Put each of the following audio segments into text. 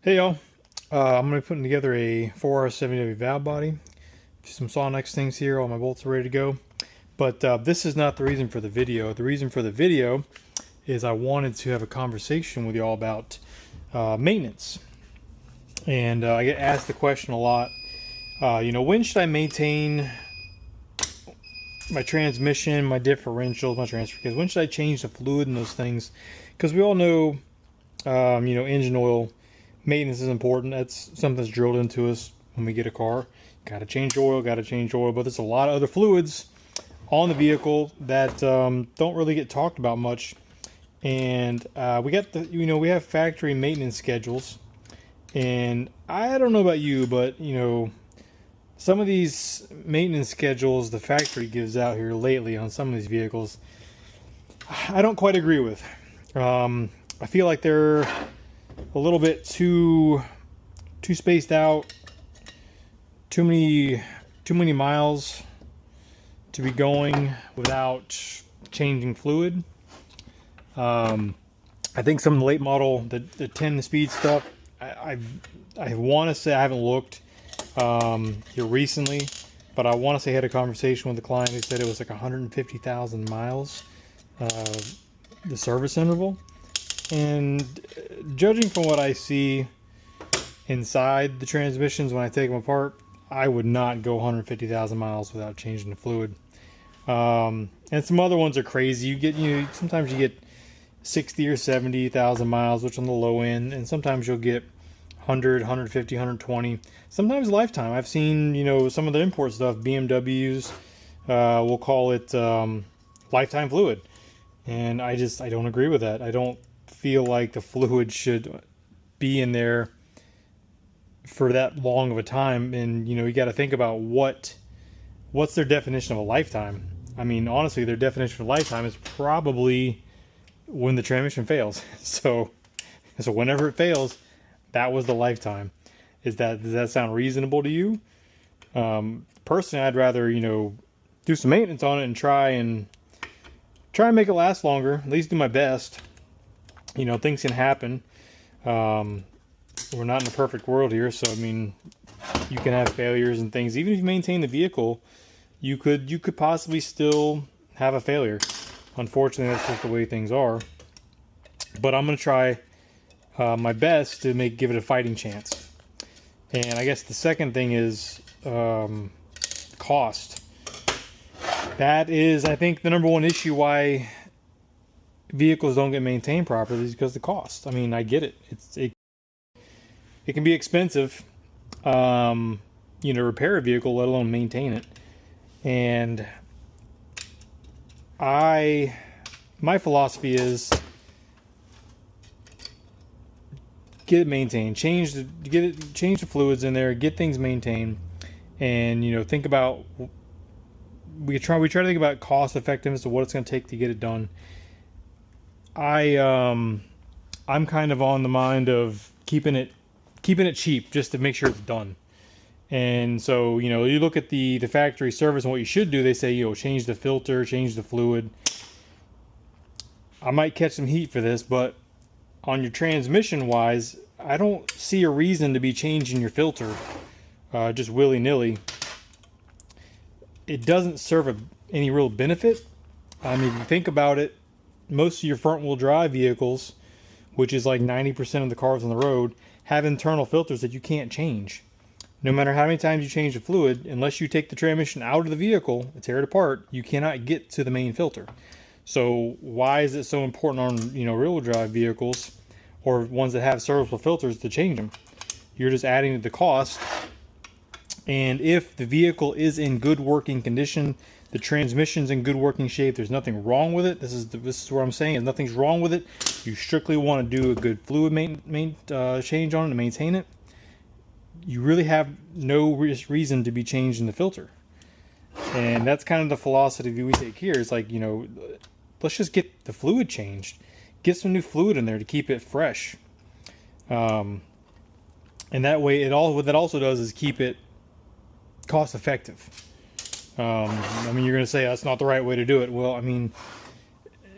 Hey y'all, I'm going to be putting together a 4R70W valve body. Some Sonex things here, all my bolts are ready to go. But this is not the reason for the video. The reason for the video is I wanted to have a conversation with y'all about maintenance. And I get asked the question a lot, when should I maintain my transmission, my differentials, my transfer case? When should I change the fluid and those things? Because we all know, engine oil maintenance is important. That's something that's drilled into us when we get a car. Got to change oil, but there's a lot of other fluids on the vehicle that don't really get talked about much. And we got we have factory maintenance schedules. And I don't know about you, but some of these maintenance schedules the factory gives out here lately on some of these vehicles, I don't quite agree with. I feel like they're a little bit too spaced out, too many miles to be going without changing fluid. I think some of the late model, the 10 speed stuff, I want to say, I haven't looked here recently, but I want to say I had a conversation with the client who said it was like 150,000 miles, the service interval. And judging from what I see inside the transmissions when I take them apart, I would not go 150,000 miles without changing the fluid. And some other ones are crazy. You get, sometimes you get 60 or 70,000 miles, which on the low end, and sometimes you'll get 100, 150, 120. Sometimes lifetime. I've seen, some of the import stuff, BMWs, we'll call it lifetime fluid. And I don't agree with that. I don't feel like the fluid should be in there for that long of a time. And you got to think about what's their definition of a lifetime. I mean, honestly, their definition of lifetime is probably when the transmission fails. So whenever it fails, that was the lifetime. Does that sound reasonable to you? Personally, I'd rather do some maintenance on it and try and make it last longer. At least do my best. Things can happen. We're not in a perfect world here, so I mean, you can have failures and things. Even if you maintain the vehicle, you could possibly still have a failure. Unfortunately, that's just the way things are. But I'm gonna try my best to give it a fighting chance. And I guess the second thing is cost. That is, I think, the number one issue why vehicles don't get maintained properly is because of the cost. I mean, I get it. It can be expensive, repair a vehicle, let alone maintain it. And my philosophy is get it maintained, change the fluids in there, get things maintained, and think about we try to think about cost effectiveness of what it's going to take to get it done. I'm kind of on the mind of keeping it cheap just to make sure it's done. And so, you look at the factory service and what you should do, they say, change the filter, change the fluid. I might catch some heat for this, but on your transmission wise, I don't see a reason to be changing your filter just willy-nilly. It doesn't serve any real benefit. I mean, if you think about it, most of your front-wheel drive vehicles, which is like 90% of the cars on the road, have internal filters that you can't change. No matter how many times you change the fluid, unless you take the transmission out of the vehicle and tear it apart, you cannot get to the main filter. So why is it so important on rear-wheel drive vehicles or ones that have serviceable filters to change them? You're just adding to the cost. And if the vehicle is in good working condition, the transmission's in good working shape, there's nothing wrong with it. This is what I'm saying, is nothing's wrong with it. You strictly want to do a good fluid change on it to maintain it. You really have no reason to be changing the filter. And that's kind of the philosophy we take here. It's like, let's just get the fluid changed. Get some new fluid in there to keep it fresh. And that way, what that also does is keep it cost effective. I mean, you're going to say that's not the right way to do it. Well, I mean,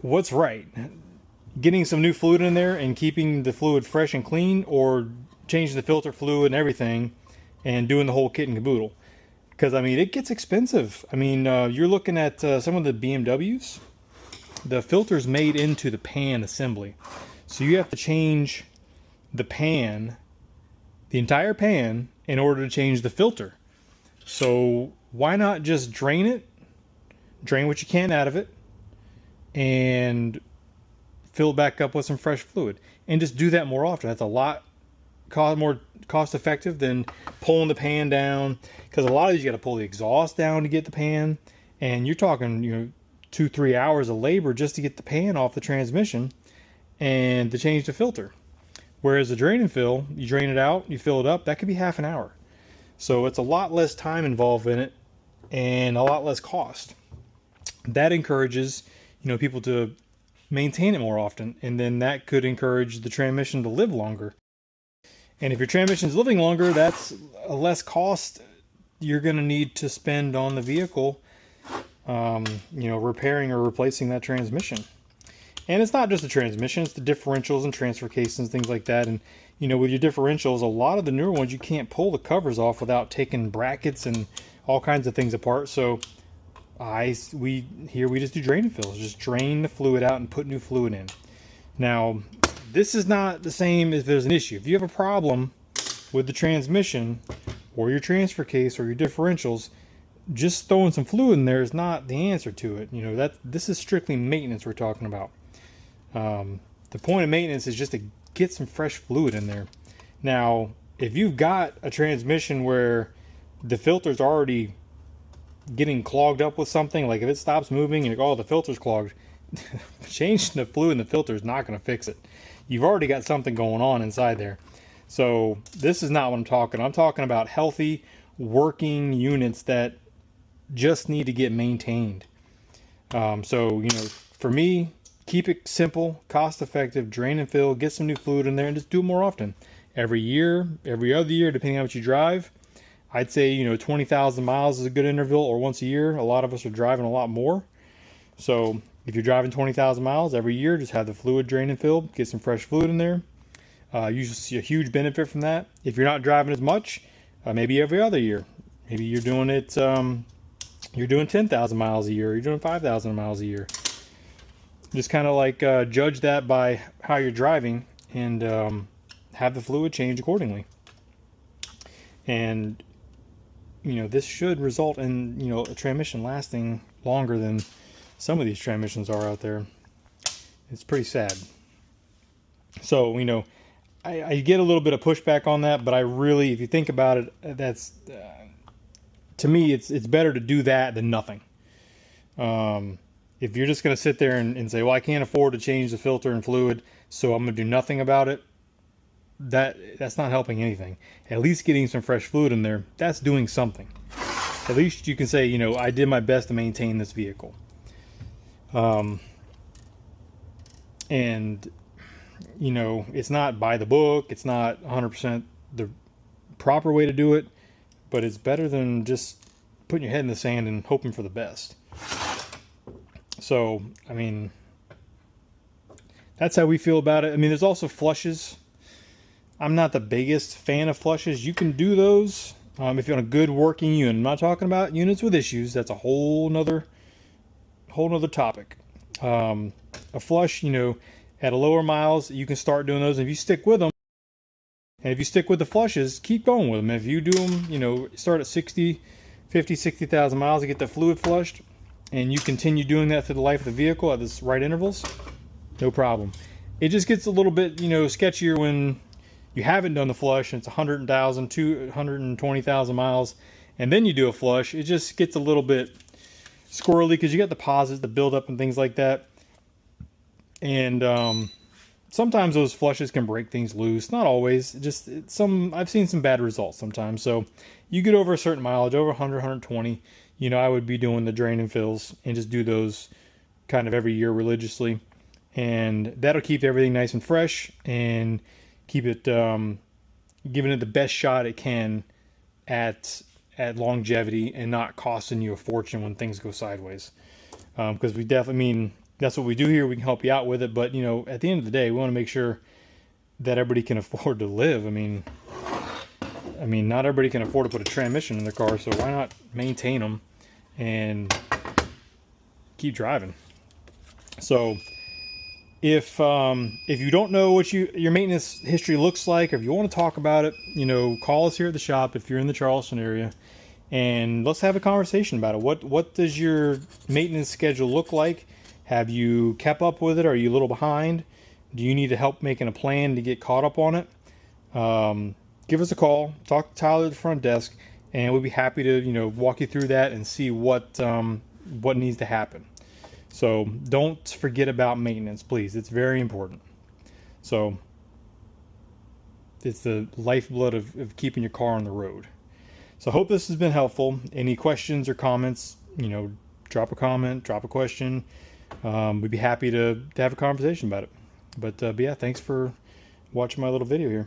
what's right? Getting some new fluid in there and keeping the fluid fresh and clean, or changing the filter fluid and everything, and doing the whole kit and caboodle. Because I mean, it gets expensive. I mean, you're looking at some of the BMWs. The filter's made into the pan assembly, so you have to change the pan, the entire pan, in order to change the filter. So why not just drain it, drain what you can out of it, and fill it back up with some fresh fluid, and just do that more often. That's a lot more cost effective than pulling the pan down, because a lot of these you got to pull the exhaust down to get the pan, and you're talking 2-3 hours of labor just to get the pan off the transmission and to change the filter. Whereas the drain and fill, you drain it out, you fill it up, that could be half an hour. So it's a lot less time involved in it and a lot less cost. That encourages people to maintain it more often, and then that could encourage the transmission to live longer. And if your transmission is living longer, that's a less cost you're going to need to spend on the vehicle, repairing or replacing that transmission. And it's not just the transmission, it's the differentials and transfer cases and things like that. And with your differentials, a lot of the newer ones, you can't pull the covers off without taking brackets and all kinds of things apart. So we just do drain and fills, just drain the fluid out and put new fluid in. Now, this is not the same if there's an issue. If you have a problem with the transmission or your transfer case or your differentials, just throwing some fluid in there is not the answer to it. This is strictly maintenance we're talking about. The point of maintenance is just to get some fresh fluid in there. Now, if you've got a transmission where the filter's already getting clogged up with something, like if it stops moving and the filter's clogged, changing the fluid in the filter is not going to fix it. You've already got something going on inside there. So this is not what I'm talking about healthy working units that just need to get maintained. For me, keep it simple, cost effective, drain and fill, get some new fluid in there, and just do it more often. Every year, every other year, depending on what you drive. I'd say 20,000 miles is a good interval, or once a year. A lot of us are driving a lot more. So if you're driving 20,000 miles every year, just have the fluid drain and fill, get some fresh fluid in there. You should see a huge benefit from that. If you're not driving as much, maybe every other year. Maybe you're doing it, you're doing 10,000 miles a year, you're doing 5,000 miles a year. Just kind of like judge that by how you're driving, and have the fluid change accordingly. And this should result in a transmission lasting longer than some of these transmissions are out there. It's pretty sad. So I get a little bit of pushback on that, but I really, if you think about it, that's to me it's better to do that than nothing. If you're just going to sit there and say, well, I can't afford to change the filter and fluid, so I'm going to do nothing about it, that's not helping anything. At least getting some fresh fluid in there, that's doing something. At least you can say, I did my best to maintain this vehicle. And it's not by the book, it's not 100% the proper way to do it, but it's better than just putting your head in the sand and hoping for the best. So, I mean, that's how we feel about it. I mean, there's also flushes. I'm not the biggest fan of flushes. You can do those if you're on a good working unit. I'm not talking about units with issues. That's a whole nother topic. A flush, at a lower miles, you can start doing those. If you stick with them, and if you stick with the flushes, keep going with them. If you do them, start at 60,000 miles to get the fluid flushed, and you continue doing that through the life of the vehicle at the right intervals, no problem. It just gets a little bit, sketchier when you haven't done the flush and it's 100,000, 220,000 miles, and then you do a flush. It just gets a little bit squirrely because you got deposits, the buildup and things like that. And sometimes those flushes can break things loose. Not always. I've seen some bad results sometimes. So you get over a certain mileage, over 100, 120, I would be doing the drain and fills and just do those kind of every year religiously. And that'll keep everything nice and fresh and keep it, giving it the best shot it can at longevity and not costing you a fortune when things go sideways. Because we definitely, that's what we do here. We can help you out with it. But, at the end of the day, we want to make sure that everybody can afford to live. I mean, not everybody can afford to put a transmission in their car, so why not maintain them and keep driving? So if you don't know what your maintenance history looks like, or if you want to talk about it, you know, call us here at the shop if you're in the Charleston area, and let's have a conversation about it. What does your maintenance schedule look like? Have you kept up with it? Are you a little behind? Do you need help making a plan to get caught up on it? Give us a call, talk to Tyler at the front desk, and we'll be happy to, you know, walk you through that and see what needs to happen. So don't forget about maintenance, please. It's very important. So it's the lifeblood of keeping your car on the road. So I hope this has been helpful. Any questions or comments, you know, drop a comment, drop a question. We'd be happy to have a conversation about it. But yeah, thanks for watching my little video here.